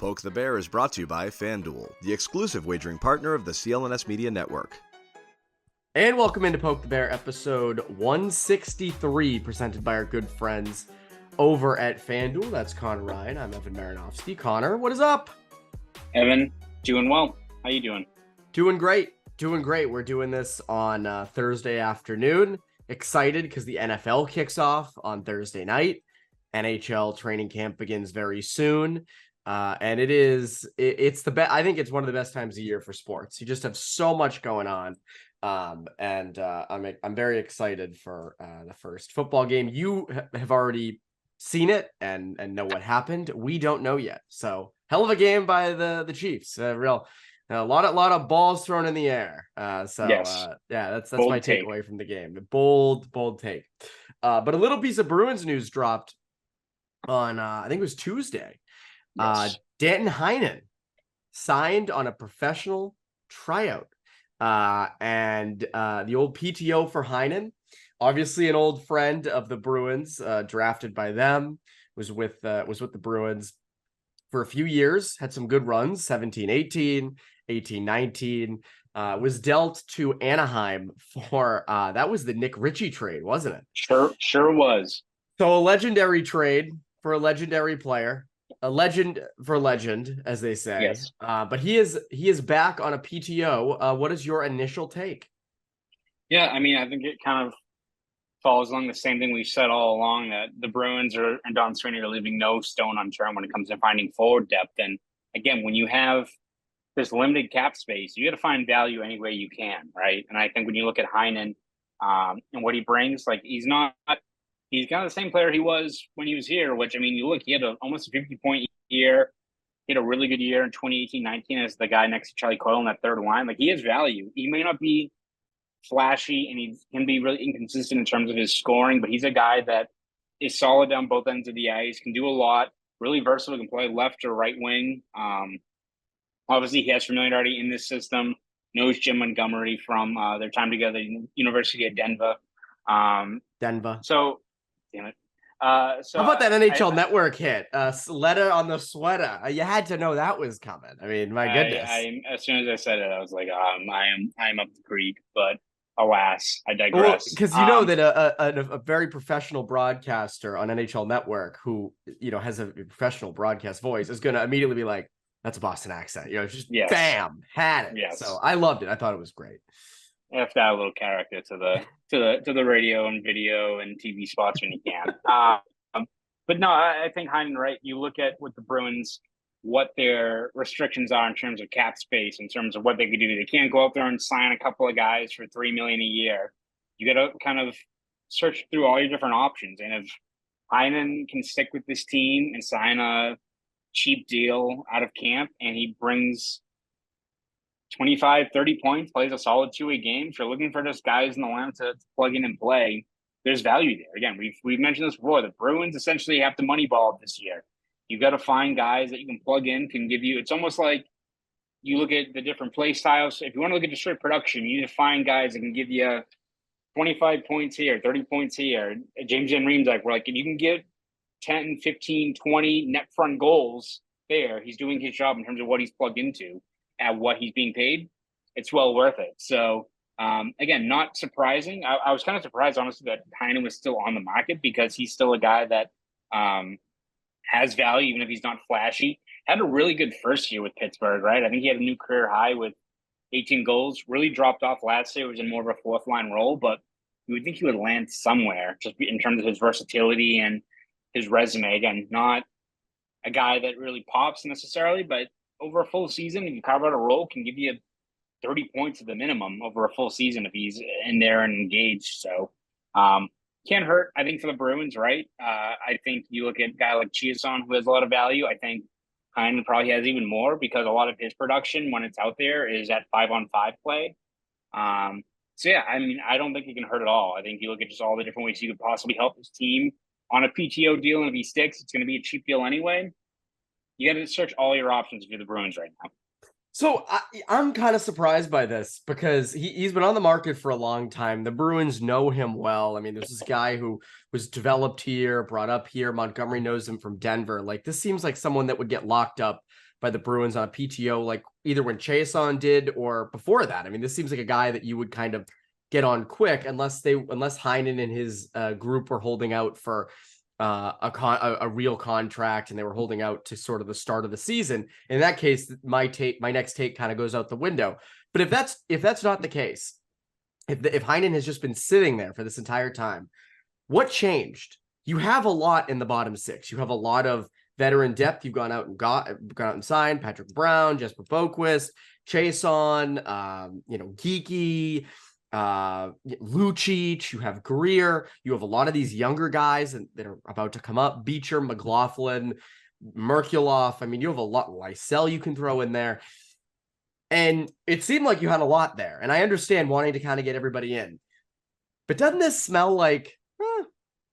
Poke the Bear is brought to you by Fanduel, the exclusive wagering partner of the CLNS Media Network. And welcome into Poke the Bear, episode 163, presented by our good friends over at Fanduel. That's Conor Ryan. I'm Evan Marinofsky. Conor, what is up? Evan, doing well. How you doing? Doing great. We're doing this on Thursday afternoon. Excited because the NFL kicks off on Thursday night. NHL training camp begins very soon. And it's the best. I think it's one of the best times of year for sports. You just have so much going on. I'm very excited for the first football game. You have already seen it and know what happened. We don't know yet. So hell of a game by the Chiefs. A lot of balls thrown in the air. Yes. That's bold my takeaway from the game. The bold take. But a little piece of Bruins news dropped on I think it was Tuesday. Yes. Danton Heinen signed on a professional tryout. And the old PTO for Heinen, obviously an old friend of the Bruins, drafted by them, was with the Bruins for a few years, had some good runs, 17-18, 18-19, was dealt to Anaheim for, that was the Nick Ritchie trade, wasn't it? Sure was. So a legendary trade for a legendary player. A legend for legend, as they say. Yes. But he is back on a PTO. What is your initial take? Yeah, I mean, I think it kind of follows along the same thing we've said all along, that the Bruins and Don Sweeney are leaving no stone unturned when it comes to finding forward depth. And again, when you have this limited cap space, you got to find value any way you can, right? And I think when you look at Heinen and what he brings, like he's kind of the same player he was when he was here, which, I mean, you look, he had almost a 50-point year. He had a really good year in 2018-19 as the guy next to Charlie Coyle in that third line. Like, he has value. He may not be flashy and he can be really inconsistent in terms of his scoring, but he's a guy that is solid down both ends of the ice, can do a lot, really versatile, can play left or right wing. Obviously, he has familiarity in this system, knows Jim Montgomery from their time together at University of Denver. Damn it. How about that NHL Network hit? Letter on the sweater. You had to know that was coming. I mean, my goodness. As soon as I said it, I was like, I am up the creek, but alas, I digress. Because you know that a very professional broadcaster on NHL Network who, has a professional broadcast voice is going to immediately be like, that's a Boston accent. Just bam, had it. Yes. So I loved it. I thought it was great. You have to add a little character to the radio and video and TV spots when you can. But no, I think Heinen, right? You look at what the Bruins, what their restrictions are in terms of cap space, in terms of what they could do. They can't go out there and sign a couple of guys for $3 million a year. You got to kind of search through all your different options. And if Heinen can stick with this team and sign a cheap deal out of camp, and he brings 25, 30 points, plays a solid two-way game. If you're looking for just guys in the lineup to plug in and play, there's value there. Again, we've mentioned this before. The Bruins essentially have to moneyball this year. You've got to find guys that you can plug in, can give you – it's almost like you look at the different play styles. If you want to look at the straight production, you need to find guys that can give you 25 points here, 30 points here. James Van Riem's like, we're like, if you can get 10, 15, 20 net front goals there, he's doing his job in terms of what he's plugged into. At what he's being paid, it's well worth it. So, again, not surprising. I was kind of surprised, honestly, that Heinen was still on the market because he's still a guy that has value, even if he's not flashy. Had a really good first year with Pittsburgh, right? I think he had a new career high with 18 goals. Really dropped off last year. Was in more of a fourth-line role, but you would think he would land somewhere just in terms of his versatility and his resume. Again, not a guy that really pops necessarily, but over a full season, if you carve out a role, can give you 30 points at the minimum over a full season if he's in there and engaged. So can't hurt, I think, for the Bruins, right? I think you look at a guy like Chiasson, who has a lot of value. I think Heinen probably has even more because a lot of his production, when it's out there, is at 5-on-5 play. So, yeah, I mean, I don't think it can hurt at all. I think you look at just all the different ways you could possibly help this team on a PTO deal, and if he sticks, it's going to be a cheap deal anyway. You got to search all your options if you're the Bruins right now. So I'm kind of surprised by this because he's been on the market for a long time. The Bruins know him well. I mean, there's this guy who was developed here, brought up here. Montgomery knows him from Denver. Like, this seems like someone that would get locked up by the Bruins on a PTO, like either when Chiasson did or before that. I mean, this seems like a guy that you would kind of get on quick unless Heinen and his group were holding out for a real contract and they were holding out to sort of the start of the season. In that case, my next take kind of goes out the window. But if that's not the case, if Heinen has just been sitting there for this entire time, what changed? You have a lot in the bottom six. You have a lot of veteran depth. You've gone out and signed Patrick Brown, Jesper Boquist, Chiasson, Geeky, Lucic. You have Greer. You have a lot of these younger guys that are about to come up. Beecher, McLaughlin, Merkulov. I mean, you have a lot. Lysell you can throw in there. And it seemed like you had a lot there. And I understand wanting to kind of get everybody in. But doesn't this smell like,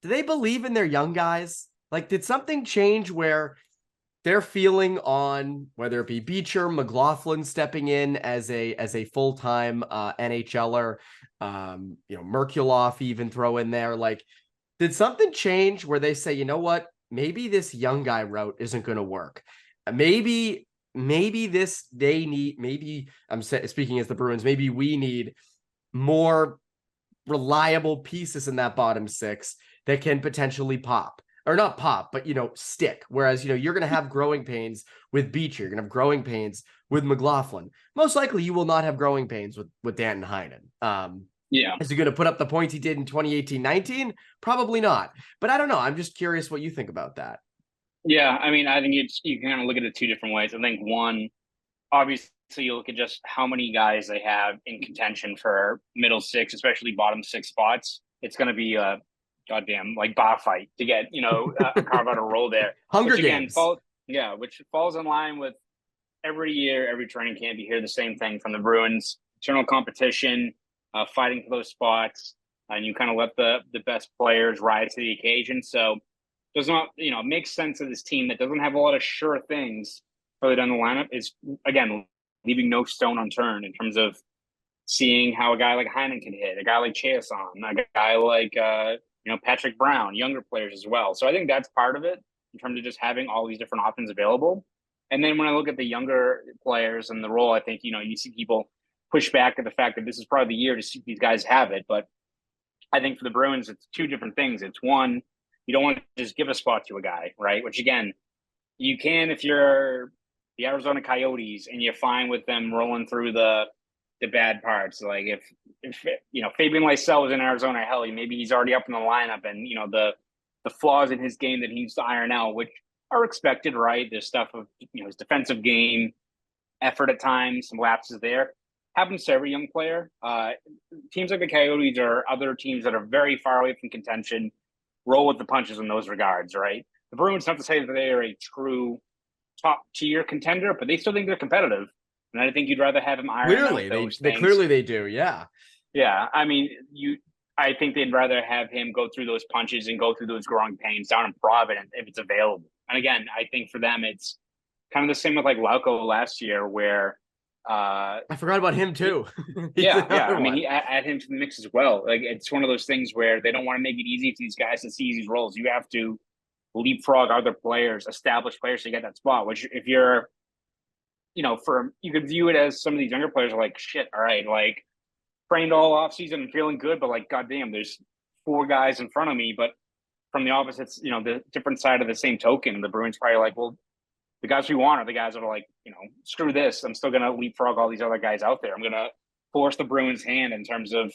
do they believe in their young guys? Like, did something change where they're feeling on, whether it be Beecher, McLaughlin stepping in as a full-time NHLer, Merkulov even throw in there. Like, did something change where they say, you know what, maybe this young guy route isn't going to work? Maybe I'm speaking as the Bruins, maybe we need more reliable pieces in that bottom six that can potentially pop. Or not pop, but, stick. Whereas, you're going to have growing pains with Beecher. You're going to have growing pains with McLaughlin. Most likely you will not have growing pains with Danton Heinen. Is he going to put up the points he did in 2018-19? Probably not. But I don't know. I'm just curious what you think about that. Yeah, I mean, I think you can kind of look at it two different ways. I think one, obviously, you look at just how many guys they have in contention for middle six, especially bottom six spots. It's going to be a goddamn bar fight to get carve out a role there. Hunger Games. Which falls in line with every year, every training camp. You hear the same thing from the Bruins: internal competition, fighting for those spots, and you kind of let the best players rise to the occasion. So does not, make sense of this team that doesn't have a lot of sure things further down the lineup is, again, leaving no stone unturned in terms of seeing how a guy like Heinen can hit, a guy like Chiasson, a guy like, Patrick Brown, younger players as well. So I think that's part of it in terms of just having all these different options available. And then when I look at the younger players and the role, I think, you see people push back at the fact that this is probably the year to see these guys have it. But I think for the Bruins, it's two different things. It's one, you don't want to just give a spot to a guy, right? Which, again, you can if you're the Arizona Coyotes and you're fine with them rolling through the bad parts. Like if Fabian Lysell was in Arizona, hell, maybe he's already up in the lineup, and the flaws in his game that he needs to iron out, which are expected, right? There's stuff of his defensive game, effort at times, some lapses there. Happens to every young player. Teams like the Coyotes or other teams that are very far away from contention roll with the punches in those regards, right? The Bruins, not to say that they are a true top tier contender, but they still think they're competitive. And I think you'd rather have him iron out those things. Clearly they do, yeah. Yeah, I mean, I think they'd rather have him go through those punches and go through those growing pains down in Providence if it's available. And again, I think for them, it's kind of the same with like Lauko last year, where I forgot about him too. yeah. I mean, he add him to the mix as well. Like, it's one of those things where they don't want to make it easy for these guys to seize these roles. You have to leapfrog other players, established players, to get that spot. Which, if you're, you could view it as some of these younger players are like, shit, all right, like trained all off season and feeling good, but like, goddamn, there's four guys in front of me. But from the opposite, the different side of the same token, the Bruins probably like, well, the guys we want are the guys that are like, screw this. I'm still going to leapfrog all these other guys out there. I'm going to force the Bruins' hand in terms of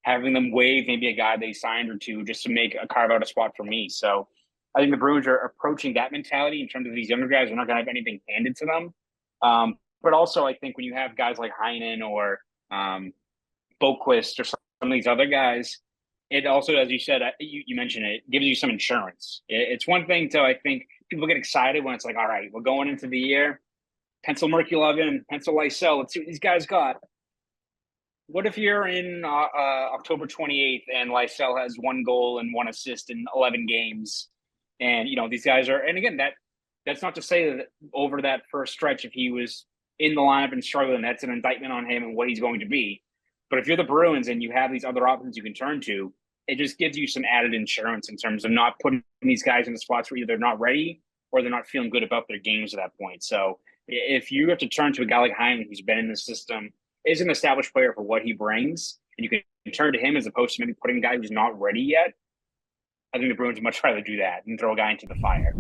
having them waive maybe a guy they signed or two just to carve out a spot for me. So I think the Bruins are approaching that mentality in terms of these younger guys. They're not going to have anything handed to them. But also, I think when you have guys like Heinen or Boquist or some of these other guys, it also, as you said, you mentioned it, gives you some insurance. It's one thing to, I think, people get excited when it's like, all right, we're going into the year, pencil Merkulov in, pencil Lysell, let's see what these guys got. What if you're in October 28th and Lysell has 1 goal and 1 assist in 11 games? And, these guys are, and again, that's not to say that over that first stretch, if he was in the lineup and struggling, that's an indictment on him and what he's going to be. But if you're the Bruins and you have these other options you can turn to, it just gives you some added insurance in terms of not putting these guys in the spots where either they're not ready or they're not feeling good about their games at that point. So If you have to turn to a guy like Heinen, who's been in the system, is an established player for what he brings, and you can turn to him as opposed to maybe putting a guy who's not ready yet, I think the Bruins would much rather do that than throw a guy into the fire.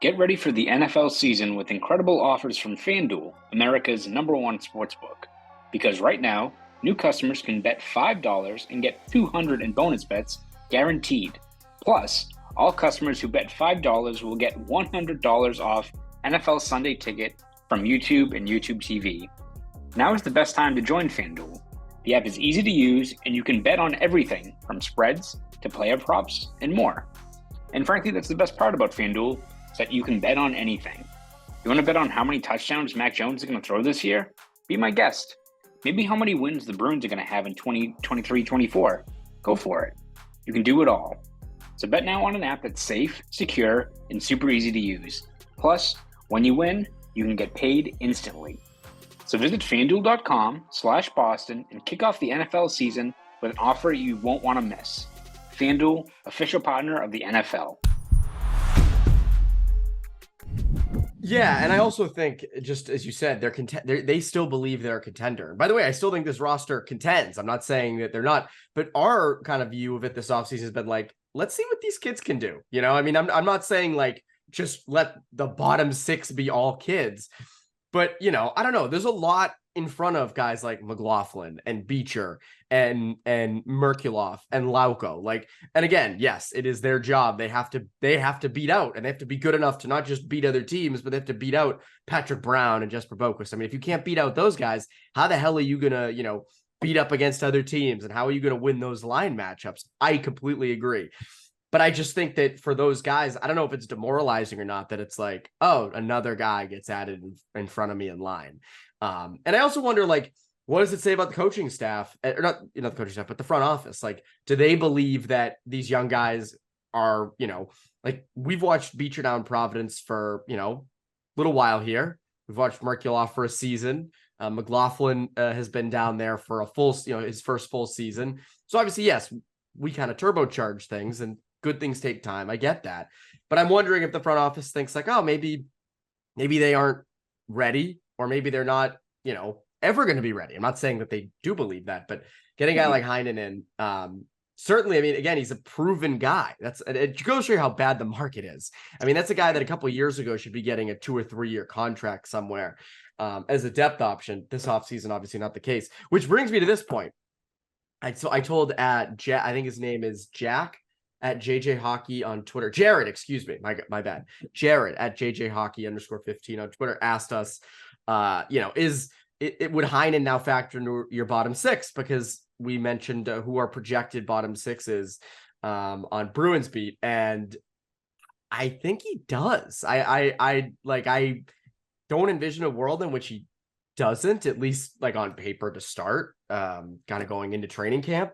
Get ready for the NFL season with incredible offers from Fanduel, America's #1 sportsbook. Because right now, new customers can bet $5 and get $200 in bonus bets guaranteed. Plus, all customers who bet $5 will get $100 off NFL Sunday Ticket from YouTube and YouTube TV. Now is the best time to join FanDuel. The app is easy to use, and you can bet on everything from spreads to player props and more. And frankly, that's the best part about FanDuel, is that you can bet on anything. You want to bet on how many touchdowns Mac Jones is going to throw this year? Be my guest. Maybe how many wins the Bruins are going to have in 2023-24. Go for it. You can do it all. So bet now on an app that's safe, secure, and super easy to use. Plus, when you win, you can get paid instantly. So visit FanDuel.com/Boston and kick off the NFL season with an offer you won't want to miss. FanDuel, official partner of the NFL. Yeah, and I also think, just as you said, they still believe they're a contender. By the way, I still think this roster contends. I'm not saying that they're not, but our kind of view of it this offseason has been like, let's see what these kids can do. You know, I mean, I'm not saying like just let the bottom six be all kids, but you know, I don't know. There's a lot in front of guys like McLaughlin and Beecher and Merkulov and Lauko. Like, and again, yes, it is their job. They have to beat out, and they have to be good enough to not just beat other teams, but they have to beat out Patrick Brown and Jesper Boquist. I mean, if you can't beat out those guys, how the hell are you gonna, you know, beat up against other teams, and how are you gonna win those line matchups? I completely agree. But I just think that for those guys, I don't know if it's demoralizing or not, that it's like, oh, another guy gets added in front of me in line. And I also wonder, like, what does it say about the coaching staff, or not the coaching staff, but the front office? Like, do they believe that these young guys are, you know, like, we've watched Beecher down Providence for, you know, a little while here. We've watched Merkulov for a season. McLaughlin has been down there for a full, you know, his first full season. So obviously, yes, we kind of turbocharge things, and good things take time. I get that. But I'm wondering if the front office thinks like, oh, maybe they aren't ready, or maybe they're not, you know, ever going to be ready. I'm not saying that they do believe that, but getting a guy like Heinen in, certainly, I mean, again, he's a proven guy. It goes to show you how bad the market is. I mean, that's a guy that a couple of years ago should be getting a 2 or 3 year contract somewhere as a depth option. This offseason, obviously not the case, which brings me to this point. I told I think his name is Jack at JJ Hockey on Twitter. Jared, excuse me, my bad. Jared at JJ Hockey _15 on Twitter asked us, you know, would Heinen now factor into your bottom six? Because we mentioned who our projected bottom six is on Bruins Beat, and I think he does. I don't envision a world in which he doesn't, at least like on paper to start, kind of going into training camp.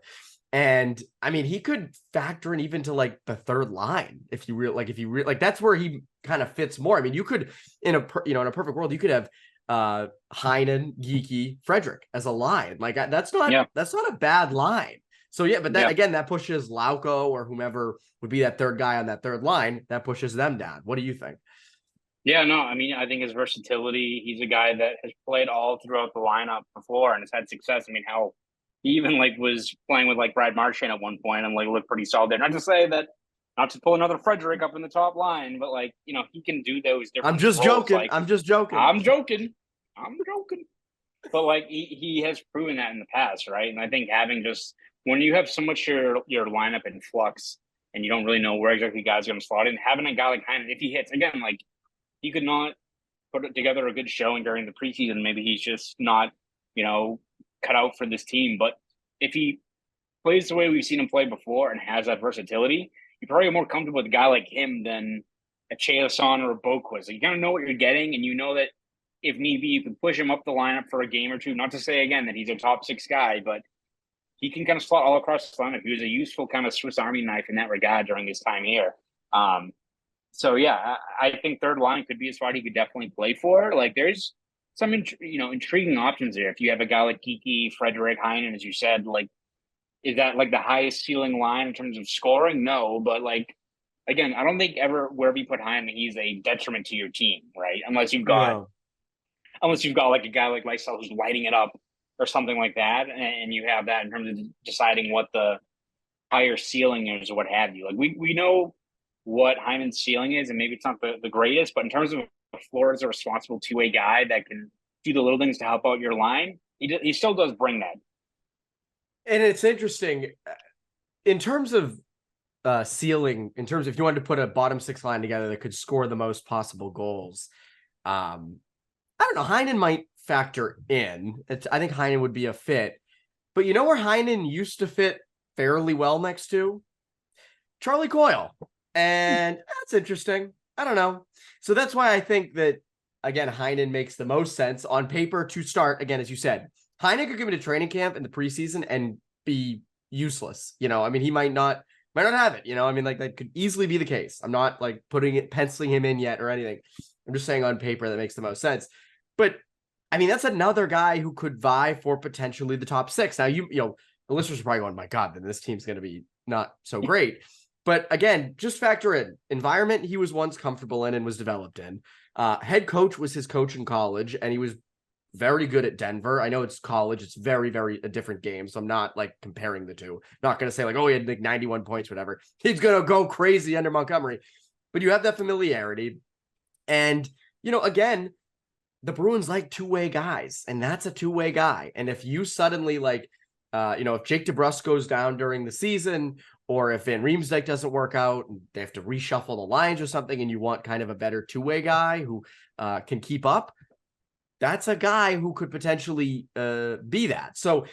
And I mean, he could factor in even to like the third line if you really, that's where he kind of fits more. I mean, you could in a perfect world, you could have Heinen, Geeky, Frederick as a line. Like that's not a bad line. So yeah, but again, that pushes Lauko or whomever would be that third guy on that third line. That pushes them down. What do you think? Yeah, no, I mean, I think his versatility, he's a guy that has played all throughout the lineup before and has had success. I mean, how he even like was playing with like Brad Marchand at one point and like looked pretty solid there. Not to say that, not to pull another Frederick up in the top line, but like, you know, he can do those different I'm just roles. joking. Like, I'm joking. But like he has proven that in the past, right? And I think having just when you have so much your lineup in flux and you don't really know where exactly guys are going to slot in, having a guy like Heinen, if he hits again, like he could not put together a good showing during the preseason. Maybe he's just not, you know, cut out for this team. But if he plays the way we've seen him play before and has that versatility, you're probably more comfortable with a guy like him than a Cheoson or a Boquist. You kind of know what you're getting, and you know that if need be, you can push him up the lineup for a game or two. Not to say, again, that he's a top six guy, but he can kind of slot all across the lineup. He was a useful kind of Swiss Army knife in that regard during his time here. So, yeah, I think third line could be a spot he could definitely play for. Like, there's some, intriguing options there. If you have a guy like Geeky, Frederick, Heinen, as you said, like, is that, like, the highest ceiling line in terms of scoring? No, but, like, again, I don't think ever wherever you put Heinen, he's a detriment to your team, right? No. Unless you've got like a guy like Lysell who's lighting it up or something like that, and you have that in terms of deciding what the higher ceiling is or what have you. Like we know what Heinen's ceiling is, and maybe it's not the greatest, but in terms of floor as a responsible two-way guy that can do the little things to help out your line, he still does bring that. And it's interesting in terms of ceiling, in terms of if you wanted to put a bottom six line together that could score the most possible goals. I don't know. Heinen might factor in. I think Heinen would be a fit. But you know where Heinen used to fit fairly well next to? Charlie Coyle. And that's interesting. I don't know. So that's why I think that, again, Heinen makes the most sense on paper to start. Again, as you said, Heinen could give it a training camp in the preseason and be useless. You know, I mean, he might not have it. You know, I mean, like that could easily be the case. I'm not like penciling him in yet or anything. I'm just saying on paper that makes the most sense. But I mean, that's another guy who could vie for potentially the top six. Now, you know, the listeners are probably going, my God, then this team's going to be not so great. But again, just factor in environment he was once comfortable in and was developed in. Head coach was his coach in college, and he was very good at Denver. I know it's college. It's very, very a different game. So I'm not like comparing the two. Not going to say like, oh, he had like 91 points, whatever. He's going to go crazy under Montgomery. But you have that familiarity. And, you know, again, the Bruins like two-way guys, and that's a two-way guy. And if you suddenly like, you know, if Jake DeBrusk goes down during the season, or if Van Riemsdyk doesn't work out and they have to reshuffle the lines or something, and you want kind of a better two-way guy who can keep up, that's a guy who could potentially be that. So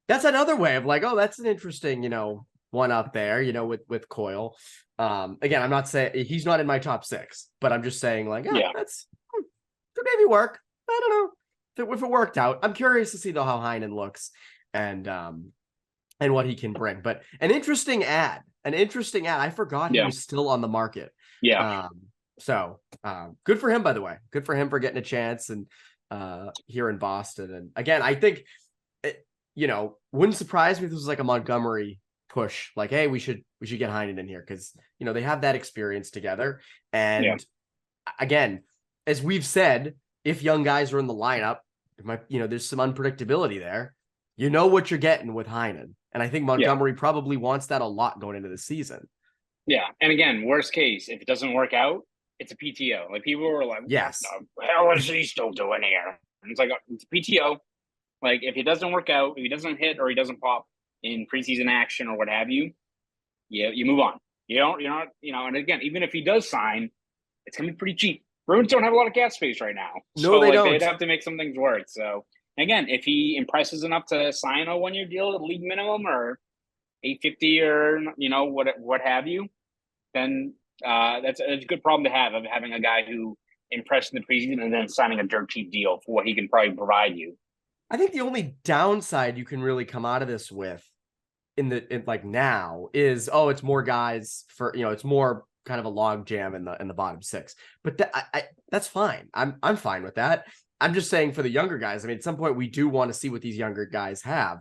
that's another way of like, oh, that's an interesting, you know, one up there, you know, with Coyle. Again, I'm not saying he's not in my top six, but I'm just saying like, that's could maybe work. I don't know if it worked out. I'm curious to see though how Heinen looks and what he can bring. But an interesting ad. I forgot he was still on the market. Yeah. So good for him, by the way. Good for him for getting a chance and here in Boston. And again, I think you know, wouldn't surprise me if this was like a Montgomery push. Like, hey, we should get Heinen in here because you know they have that experience together. And again, as we've said, if young guys are in the lineup, you know, there's some unpredictability there. You know what you're getting with Heinen. And I think Montgomery probably wants that a lot going into the season. Yeah. And again, worst case, if it doesn't work out, it's a PTO. Like people were like, yes, what the hell is he still doing here? And it's like, it's a PTO. Like if it doesn't work out, if he doesn't hit or he doesn't pop in preseason action or what have you, you move on. You're not, you know, and again, even if he does sign, it's going to be pretty cheap. Bruins don't have a lot of cap space right now. No, they don't. They'd have to make some things work. So again, if he impresses enough to sign a 1-year deal at league minimum or $850 or, you know, what have you, then that's a good problem to have, of having a guy who impressed in the preseason and then signing a dirt cheap deal for what he can probably provide you. I think the only downside you can really come out of this with in like now is, oh, it's more guys for, you know, it's more kind of a log jam in the bottom six, but that's fine. I'm fine with that. I'm just saying for the younger guys, I mean, at some point we do want to see what these younger guys have,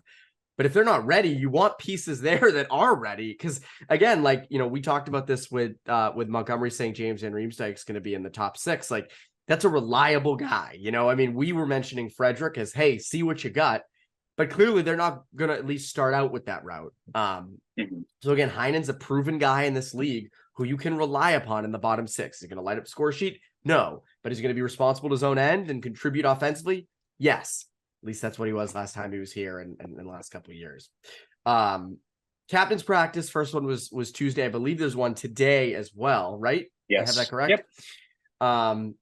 but if they're not ready, you want pieces there that are ready. Because again, like, you know, we talked about this with Montgomery saying James Van Riemsdyk is going to be in the top six. Like that's a reliable guy. You know, I mean, we were mentioning Frederick as, hey, see what you got, but clearly they're not going to at least start out with that route. So again, Heinen's a proven guy in this league who you can rely upon in the bottom six. Is he going to light up score sheet? No, but he's going to be responsible to his own end and contribute offensively. Yes. At least that's what he was last time he was here and in the last couple of years. Captain's practice. First one was Tuesday. I believe there's one today as well, right? Yes. I have that correct? Yep.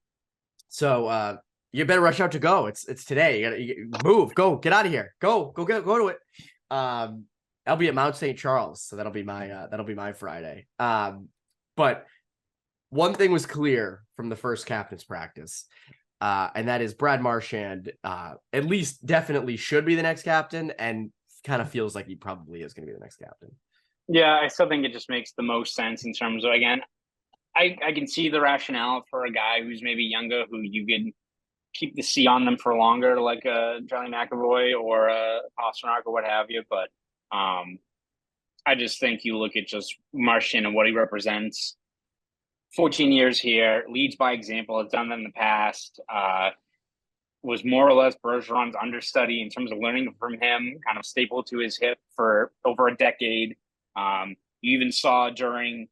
So you better rush out to go. It's today. You gotta move, go, get out of here. Go to it. I'll be at Mount St. Charles. So that'll be my Friday. But one thing was clear from the first captain's practice, and that is Brad Marchand at least definitely should be the next captain, and kind of feels like he probably is going to be the next captain. Yeah, I still think it just makes the most sense in terms of, again, I can see the rationale for a guy who's maybe younger, who you can keep the C on them for longer, like a Johnny McAvoy or a Pasternak or what have you. But I just think you look at just Marchand and what he represents. 14 years here, leads by example, has done that in the past. Was more or less Bergeron's understudy in terms of learning from him, kind of stapled to his hip for over a decade. You even saw during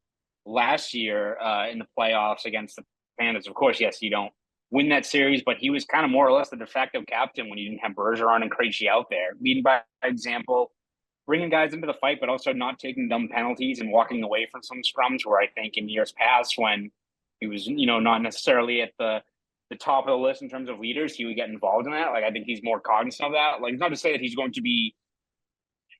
last year in the playoffs against the Panthers. Of course, yes, you don't win that series, but he was kind of more or less the de facto captain when you didn't have Bergeron and Krejci out there, leading by example, bringing guys into the fight, but also not taking dumb penalties and walking away from some scrums. Where I think in years past, when he was, not necessarily at the top of the list in terms of leaders, he would get involved in that. Like, I think he's more cognizant of that. Like, not to say that he's going to be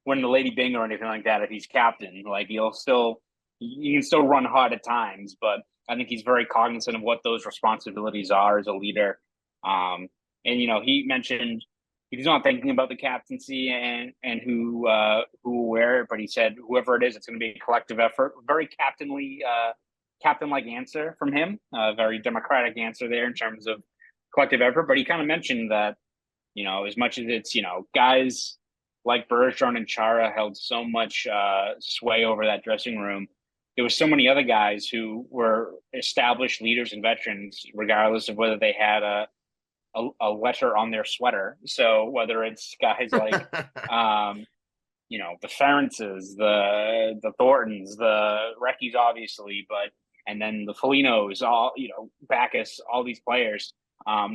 winning the Lady Bing or anything like that if he's captain. Like, you can still run hard at times, but I think he's very cognizant of what those responsibilities are as a leader. And he mentioned he's not thinking about the captaincy and who will wear it, but he said whoever it is, it's going to be a collective effort. Very captain-like answer from him. A very democratic answer there in terms of collective effort. But he kind of mentioned that, as much as it's, guys like Bergeron and Chara held so much sway over that dressing room, there was so many other guys who were established leaders and veterans, regardless of whether they had a letter on their sweater. So whether it's guys like, the Ferences, the Thorntons, the Reckies, obviously, and then the Folignos, all, Backus, all these players,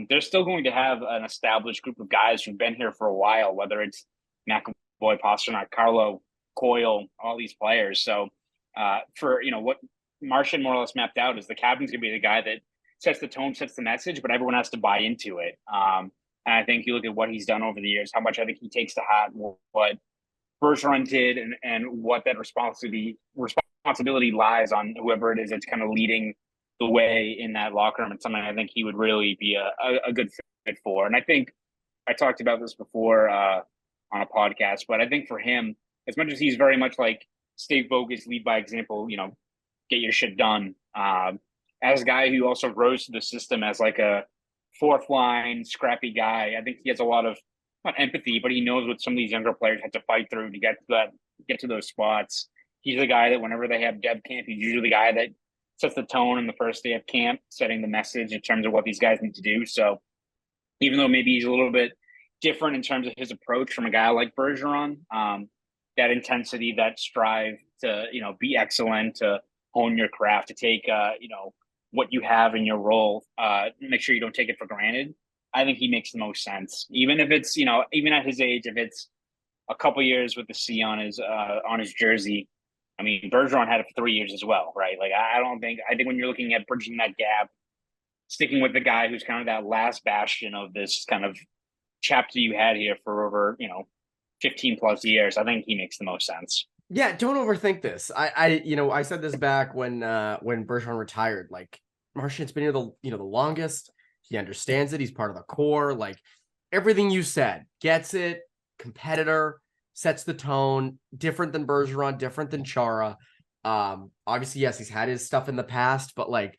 they're still going to have an established group of guys who've been here for a while, whether it's McAvoy, Pastrnak, Carlo, Coyle, all these players. So for, what Marchand more or less mapped out is the captain's going to be the guy that sets the tone, sets the message, but everyone has to buy into it. And I think you look at what he's done over the years, how much I think he takes to heart what Bergeron did and what that responsibility lies on whoever it is that's kind of leading the way in that locker room. It's something I think he would really be a good fit for. And I think I talked about this before on a podcast, but I think for him, as much as he's very much like stay focused, lead by example, get your shit done. As a guy who also rose to the system as like a fourth line scrappy guy, I think he has a lot of not empathy, but he knows what some of these younger players have to fight through to get to those spots. He's the guy that whenever they have dev camp, he's usually the guy that sets the tone in the first day of camp, setting the message in terms of what these guys need to do. So even though maybe he's a little bit different in terms of his approach from a guy like Bergeron, that intensity, that strive to, be excellent, to hone your craft, to take, what you have in your role, make sure you don't take it for granted. I think he makes the most sense, even if it's, even at his age, if it's a couple years with the C on his jersey. I mean, Bergeron had it for 3 years as well, right? Like, I think when you're looking at bridging that gap, sticking with the guy who's kind of that last bastion of this kind of chapter you had here for over, 15 plus years, I think he makes the most sense. Yeah, don't overthink this. I said this back when Bergeron retired. Like, Marchand's been here the longest. He understands it. He's part of the core. Like, everything you said, gets it. Competitor, sets the tone. Different than Bergeron. Different than Chara. Obviously, yes, he's had his stuff in the past, but like,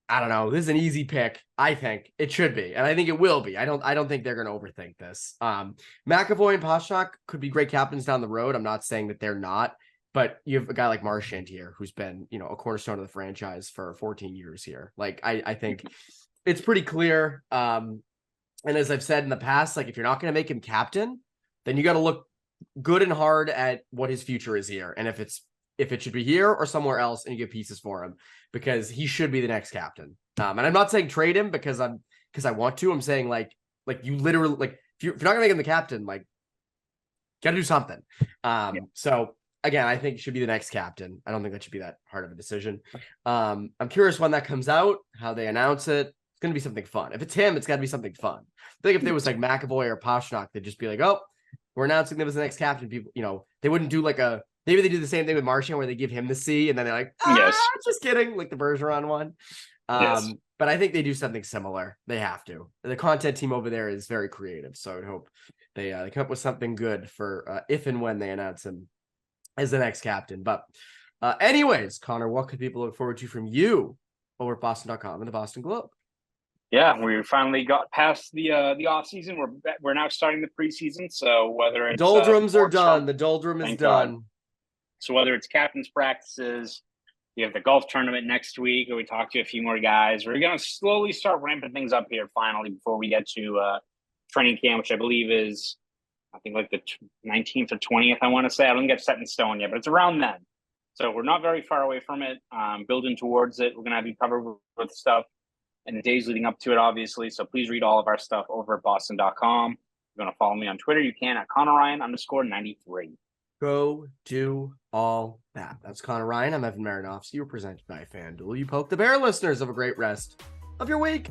I don't know. This is an easy pick. I think it should be, and I think it will be. I don't think they're going to overthink this. McAvoy and Pastrnak could be great captains down the road. I'm not saying that they're not, but you have a guy like Marchand here who's been, a cornerstone of the franchise for 14 years here. Like, I think it's pretty clear. And as I've said in the past, like, if you're not going to make him captain, then you got to look good and hard at what his future is here, and if it should be here or somewhere else, and you get pieces for him, because he should be the next captain. And I'm not saying trade him because I want to. I'm saying like you literally, like, if you're not gonna make him the captain, like, gotta do something. So again, I think he should be the next captain. I don't think that should be that hard of a decision. I'm curious when that comes out, how they announce it. It's gonna be something fun. If it's him, it's gotta be something fun. I think if there was like McAvoy or Pastrnak, they'd just be like, oh, we're announcing them as the next captain. People, they wouldn't do like maybe they do the same thing with Marchand where they give him the C and then they're like, yes, just kidding, like the Bergeron one. Yes. But I think they do something similar. They have to. The content team over there is very creative, so I would hope they come up with something good for if and when they announce him as the next captain. But anyways, Connor, what could people look forward to from you over at Boston.com and the Boston Globe? Yeah, we finally got past the off season. We're now starting the preseason. So whether it's doldrums are done, the doldrum is done. So whether it's captain's practices, You have the golf tournament next week, where we talk to a few more guys. We're going to slowly start ramping things up here finally before we get to training camp, which I believe is, I think, like the 19th or 20th, I want to say. I don't get set in stone yet, but it's around then. So we're not very far away from it, building towards it. We're going to have you covered with stuff in the days leading up to it, obviously. So please read all of our stuff over at boston.com. If you want to follow me on Twitter, you can at Conor Ryan _93. Go do all that. That's Conor Ryan. I'm Evan Marinofsky. You're presented by FanDuel. You poke the bear, listeners. Have a great rest of your week.